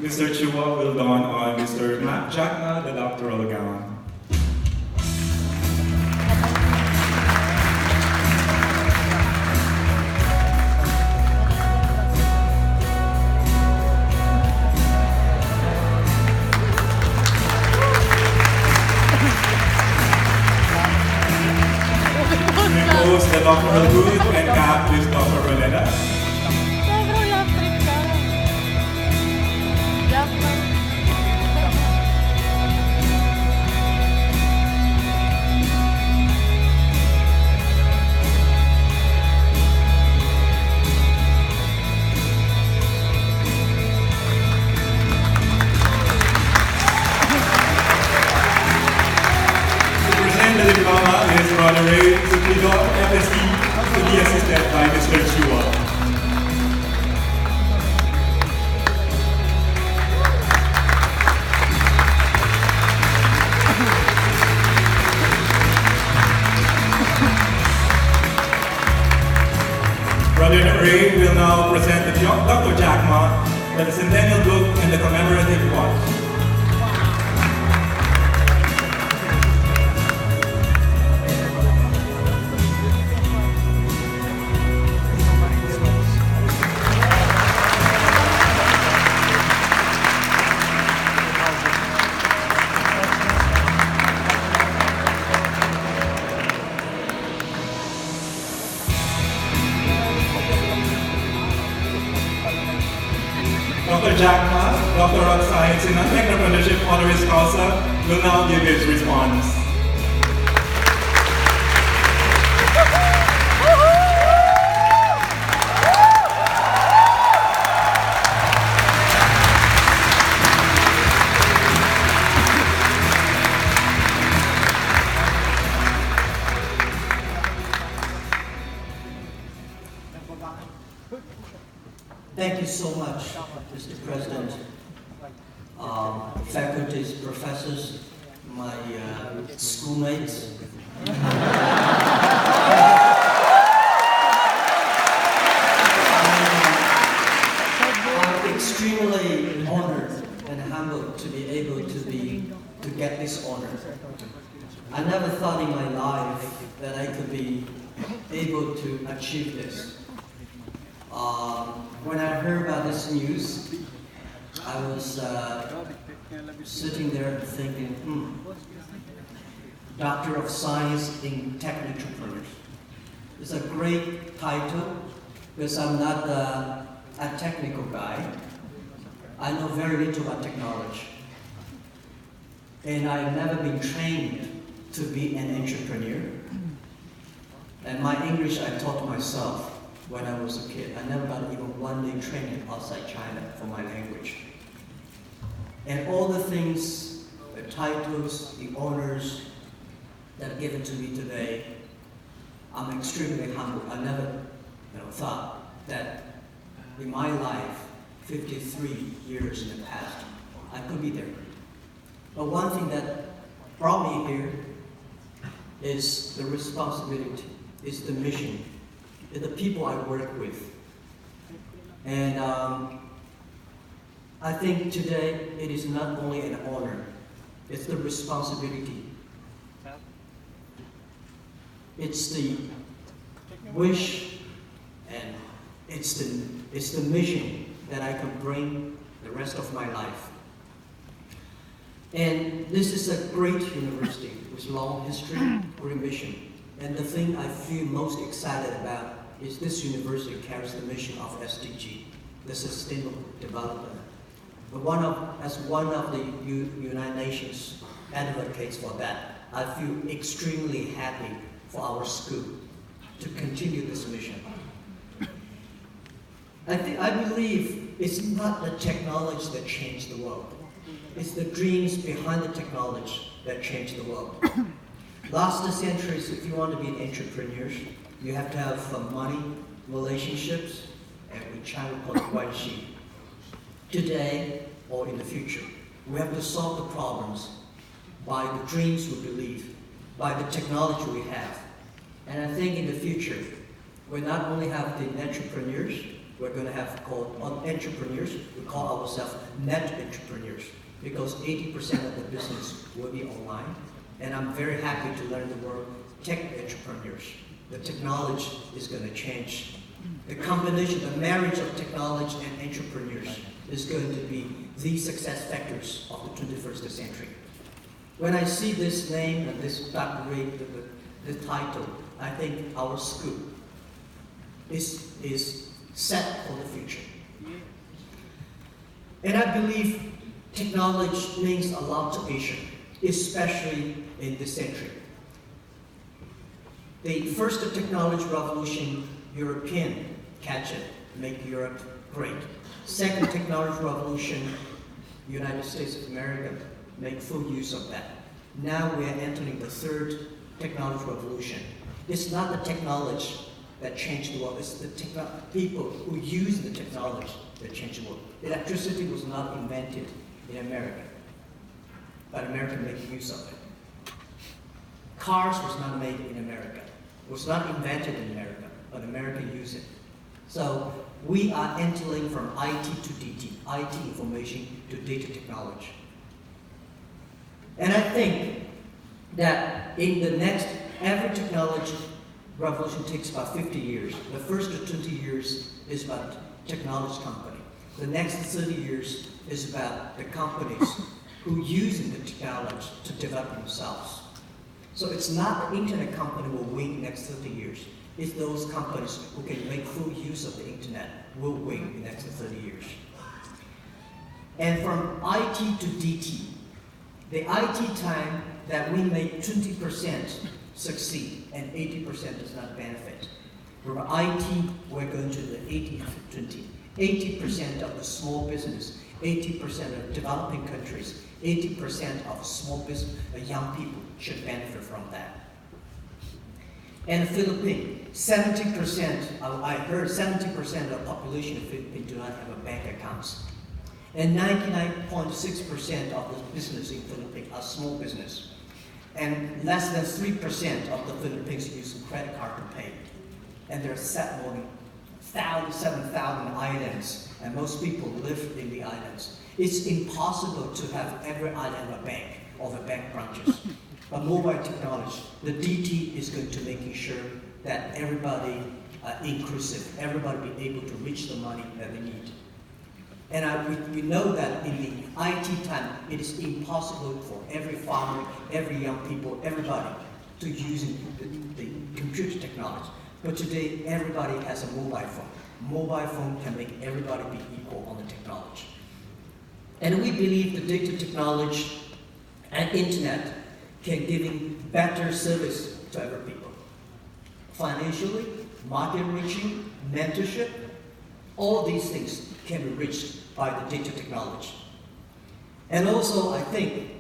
Mr. Chua will don on Mr. Jackna, the doctoral gown. The doctoral hood and cap with Dr. Rolena. Sobrang love trip ka. Love trip. To present the diploma is honorary FSC to be assisted by Mr. Chua. Brother Ray will now present the Dr. Jackma, the Centennial Book and the Commemorative Watch. Dr. Jackma, Doctor of Science in Technopreneurship honoris causa, will now give his response. Thank you so much, Mr. President, faculties, professors, my schoolmates. I'm extremely honored and humbled to be able to get this honor. I never thought in my life that I could be able to achieve this. When I heard about this news, I was sitting there thinking, Doctor of Science in Technopreneurship. It's a great title because I'm not a technical guy. I know very little about technology. And I've never been trained to be an entrepreneur. And my English I taught myself. When I was a kid, I never got even one day training outside China for my language. And all the things, the titles, the honors that are given to me today, I'm extremely humble. I never thought that in my life, 53 years in the past, I could be there. But one thing that brought me here is the responsibility, is the mission, the people I work with. And I think today it is not only an honor, it's the responsibility. It's the wish, and it's the mission that I can bring the rest of my life. And this is a great university with long history, great mission. And the thing I feel most excited about is this university carries the mission of SDG, the Sustainable Development. But as one of the United Nations advocates for that, I feel extremely happy for our school to continue this mission. I believe it's not the technology that changed the world. It's the dreams behind the technology that changed the world. Last centuries, if you want to be an entrepreneur, you have to have money, relationships, and we China call it guanxi. Today, or in the future, we have to solve the problems by the dreams we believe, by the technology we have. And I think in the future, we not only have the entrepreneurs, we're going to have called entrepreneurs. We call ourselves net entrepreneurs because 80% of the business will be online. And I'm very happy to learn the word tech entrepreneurs. The technology is going to change. The combination, the marriage of technology and entrepreneurs is going to be the success factors of the 21st century. When I see this name and this doctorate, the title, I think our school is set for the future. And I believe technology means a lot to Asia, especially in this century. The first technology revolution, European catch it, make Europe great. Second technology revolution, United States of America, make full use of that. Now we are entering the third technology revolution. It's not the technology that changed the world, it's the people who use the technology that changed the world. Electricity was not invented in America, but America made use of it. Cars was not made in America, was not invented in America, but America used it. So we are entering from IT to DT, IT information to data technology. And I think that in the next, every technology revolution takes about 50 years. The first 20 years is about technology company. The next 30 years is about the companies who using the technology to develop themselves. So it's not the internet company will win in the next 30 years. It's those companies who can make full use of the internet will win in the next 30 years. And from IT to DT, the IT time that we make 20% succeed and 80% does not benefit. From IT, we're going to the 80-20. 80% of the small business, 80% of developing countries, 80% of small business, young people should benefit from that. And the Philippines, 70%, I heard 70% of the population of the Philippines do not have a bank accounts. And 99.6% of the business in the Philippines are small business. And less than 3% of the Philippines use a credit card to pay. And there are more than 7,000 islands, and most people live in the islands. It's impossible to have every island a bank or the bank branches. But mobile technology, the DT is going to making sure that everybody inclusive, everybody be able to reach the money that they need. And we know that in the IT time, it is impossible for every farmer, every young people, everybody to use the computer technology. But today, everybody has a mobile phone. Mobile phone can make everybody be equal on the technology. And we believe the data technology and internet can give better service to every people. Financially, market reaching, mentorship, all these things can be reached by the data technology. And also, I think,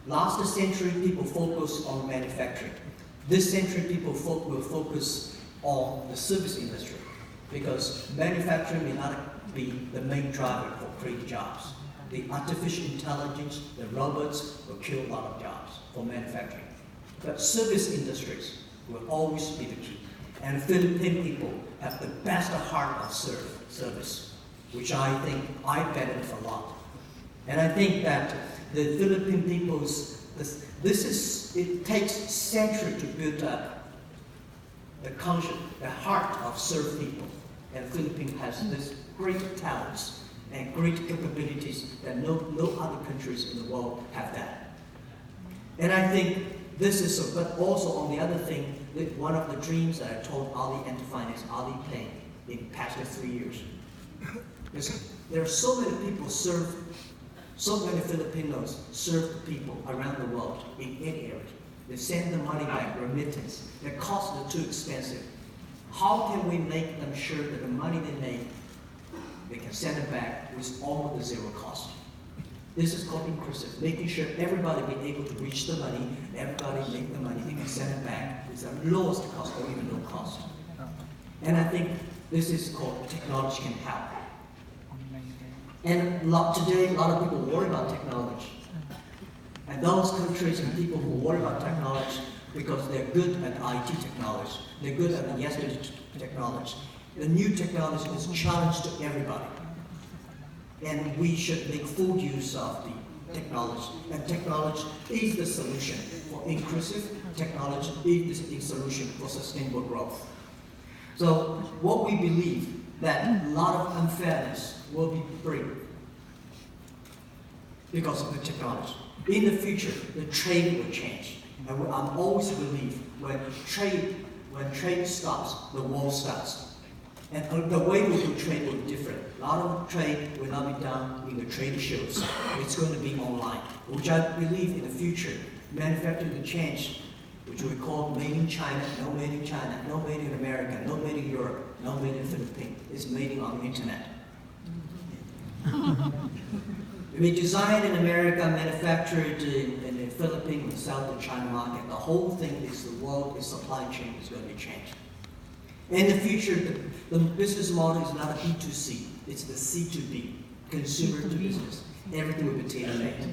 last century people focused on manufacturing. This century people will focus on the service industry because manufacturing may not be the main driver for creating jobs. The artificial intelligence, the robots will kill a lot of jobs for manufacturing. But service industries will always be the key. And Philippine people have the best heart of service, which I think I benefit a lot. And I think that the Philippine people's, it takes centuries to build up the conscience, the heart of serve people. And the Philippines has this great talents and great capabilities that no other countries in the world have that. And I think this is so, but also on the other thing, one of the dreams that I told Ali and to finance Ali playing in the past 3 years. Because there are so many people so many Filipinos serve the people around the world in any area. They send the money back, remittance. The costs are too expensive. How can we make them sure that the money they make, they can send it back with almost zero cost? This is called inclusive, making sure everybody be able to reach the money, everybody make the money, they can send it back with the lowest cost or even no cost. And I think this is called technology can help. And today, a lot of people worry about technology. And those countries and people who worry about technology because they're good at IT technology, they're good at the yesterday technology, The new technology is a challenge to everybody. And we should make full use of the technology. And technology is the solution for inclusive. Technology is the solution for sustainable growth. So what we believe that a lot of unfairness will be free because of the technology. In the future, the trade will change. And I'm always believe when trade stops, the world starts. And the way we do trade will be different. A lot of trade will not be done in the trade shows. It's going to be online, which I believe in the future, manufacturing will change, which we call made in China, no made in China, no made in America, no made in Europe, no made in the Philippines. It's made on the internet. We design in America, manufactured in the Philippines, and sell to China market. The whole thing is the world, the supply chain is going to be changed. In the future, the business model is not a B2C, it's the C2B, consumer to business. Everything will be tailor-made.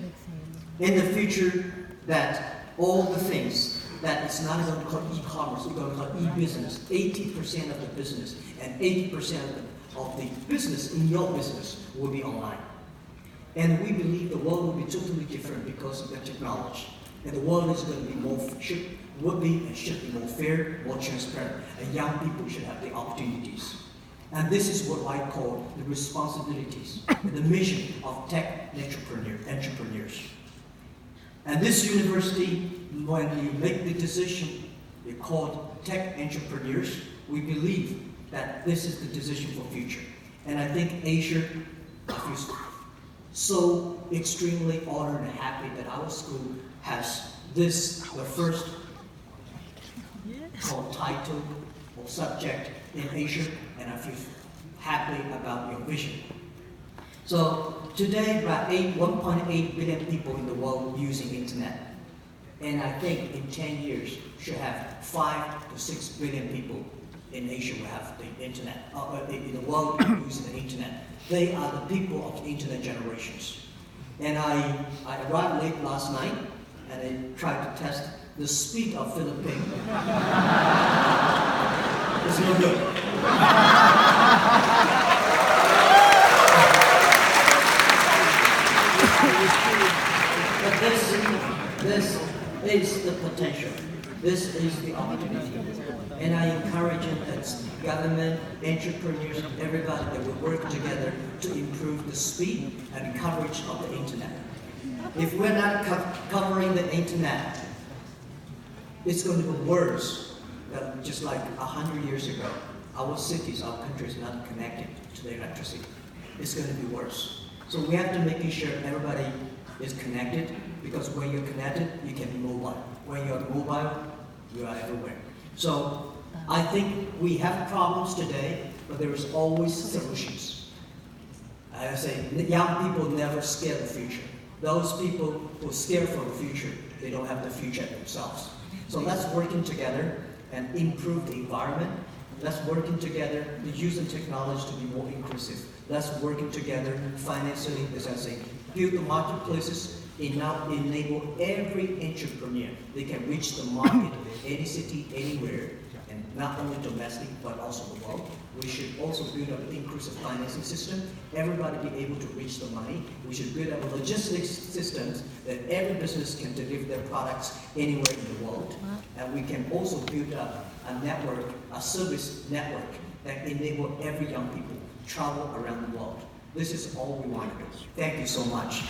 In the future, that all the things that it's not going to call e-commerce, it's going to call e-business. 80% of the business and 80% of the business in your business will be online. And we believe the world will be totally different because of the technology. And the world is going to be would be and should be more fair, more transparent. And young people should have the opportunities. And this is what I call the responsibilities, the mission of tech entrepreneurs. And this university, when you make the decision, they called tech entrepreneurs, we believe that this is the decision for future. And I think Asia is so extremely honored and happy that our school has this, the first called title or subject in Asia, and I feel happy about your vision. So today, about 1.8 billion people in the world using internet. And I think in 10 years, should have 5 to 6 billion people in Asia will have the internet, in the world using the internet. They are the people of the internet generations. And I arrived late last night, and I tried to test the speed of Philippines. It's no good. But this is the potential. This is the opportunity. And I encourage that government, entrepreneurs, everybody that will work together to improve the speed and coverage of the internet. If we're not covering the internet, it's going to be worse than just like 100 years ago. Our cities, our country is not connected to the electricity. It's going to be worse. So we have to make sure everybody is connected, because when you're connected, you can be mobile. When you're mobile, you are everywhere. So I think we have problems today, but there is always solutions. I say, young people never scare the future. Those people who are scared for the future, they don't have the future themselves. So let's working together and improve the environment. Let's working together to use the technology to be more inclusive. Let's working together financially, as I say, build the marketplaces, and now enable every entrepreneur. They can reach the market, any city, anywhere, and not only domestic, but also the world. We should also build up an inclusive financing system. Everybody be able to reach the money. We should build up a logistics systems that every business can deliver their products anywhere in the world. And we can also build up a network, a service network that enable every young people travel around the world. This is all we want to do. Thank you so much.